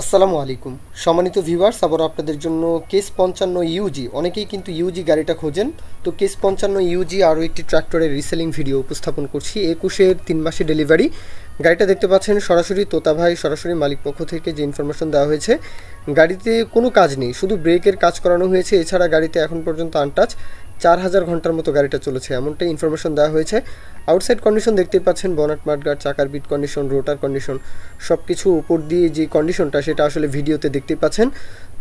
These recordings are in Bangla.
আসসালামু আলাইকুম সম্মানিত ভিউয়ার্স, আবার আপনাদের জন্য কেস 55 ইউজি, অনেকেই কিন্তু ইউজি গাড়িটা খোঁজেন। তো কেস 55 ইউজি আরও একটি ট্র্যাক্টরের রিসেলিং ভিডিও উপস্থাপন করছি। 21-এর 3 মাসে ডেলিভারি গাড়িটা দেখতে পাচ্ছেন। সরাসরি তোতা ভাই সরাসরি মালিক পক্ষ থেকে যে ইনফরমেশন দেওয়া হয়েছে, গাড়িতে কোনো কাজ নেই, শুধু ব্রেকের কাজ করানো হয়েছে। এছাড়া গাড়িতে এখন পর্যন্ত আনটাচ 4000 ঘন্টার মতো গাড়িটা চলেছে, এমনটাই ইনফরমেশন দেওয়া হয়েছে। আউটসাইড কন্ডিশন দেখতেই পাচ্ছেন, বনাট মাঠগার্ড, চাকার বিট কন্ডিশন, রোটার কন্ডিশন, সব কিছু উপর দিয়ে যে কন্ডিশনটা সেটা আসলে ভিডিওতে দেখতেই পাচ্ছেন।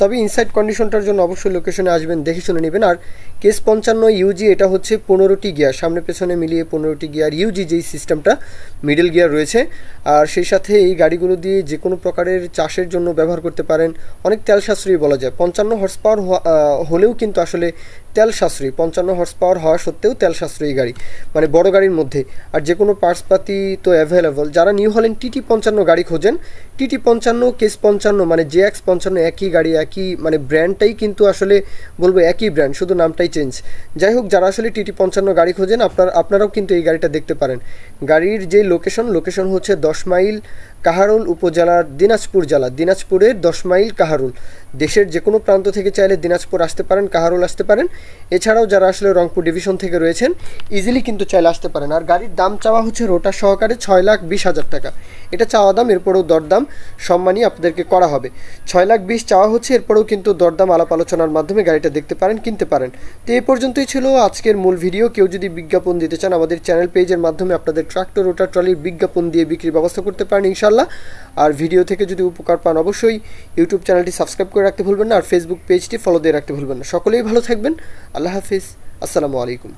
তবে ইনসাইড কন্ডিশনটার জন্য অবশ্যই লোকেশনে আসবেন, দেখে শুনে নেবেন। আর কেস 55 ইউজি এটা হচ্ছে 15টি গিয়ার, সামনে পেছনে মিলিয়ে 15টি গিয়ার ইউজি যেই সিস্টেমটা, মিডল গিয়ার রয়েছে। আর সেই সাথে এই গাড়িগুলো দিয়ে যে কোনো প্রকারের চাষের জন্য ব্যবহার করতে পারেন। অনেক তেল সাশ্রয়ী বলা যায়, 55 হর্স পাওয়ার হলেও কিন্তু আসলে তেল সাশ্রয়ী, 55 হর্স পাওয়ার হওয়া সত্ত্বেও তেল সাশ্রয়ী গাড়ি, মানে বড় গাড়ির মধ্যে। আর যে কোনো পার্টসপাতি তো অ্যাভেলেবল। যারা নিউ হল্যান্ড টিটি 55 গাড়ি খোঁজেন, টিটি 55 কেস 55 মানে জেএক্স 55 একই গাড়ি, একই মানে ব্র্যান্ডটাই কিন্তু আসলে বলবো একই ব্র্যান্ড, শুধু নামটাই চেঞ্জ। যাই হোক, যারা আসলে টিটি 55 গাড়ি খোঁজেন আপনারাও কিন্তু এই গাড়িটা দেখতে পারেন। গাড়ির যে লোকেশন হচ্ছে 10 মাইল কাহারোল উপজেলার দিনাজপুর জেলা, দিনাজপুরের 10 মাইল কাহারোল। দেশের যে কোনো প্রান্ত থেকে চাইলে দিনাজপুর আসতে পারেন, কাহারোল আসতে পারেন। এছাড়াও যারা আসলে রংপুর ডিভিশন থেকে রয়েছেন ইজিলি কিন্তু চাইলে আসতে পারেন। আর গাড়ির দাম চাওয়া হচ্ছে রোটার সহকারে 6,20,000 টাকা, এটা চাওয়া দাম। এরপরেও দরদাম সম্মানই আপনাদেরকে করা হবে। 6,20,000 চাওয়া হচ্ছে, এরপরেও কিন্তু দরদাম আলাপ আলোচনার মাধ্যমে গাড়িটা দেখতে পারেন, কিনতে পারেন। তো এই পর্যন্তই ছিল আজকের মূল ভিডিও। কেউ যদি বিজ্ঞাপন দিতে চান আমাদের চ্যানেল পেজের মাধ্যমে আপনাদের ট্রাক্টর রোটার ট্রলির বিজ্ঞাপন দিয়ে বিক্রির ব্যবস্থা করতে পারেন ইনশাল্লাহ। আর ভিডিও থেকে যদি উপকার পান অবশ্যই ইউটিউব চ্যানেলটি সাবস্ক্রাইব করে রাখতে ভুলবেন না, আর ফেসবুক পেজটি ফলো দিয়ে রাখতে ভুলবেন না। সকলেই ভালো থাকবেন। আল্লাহ হাফিজ, আসসালামু আলাইকুম।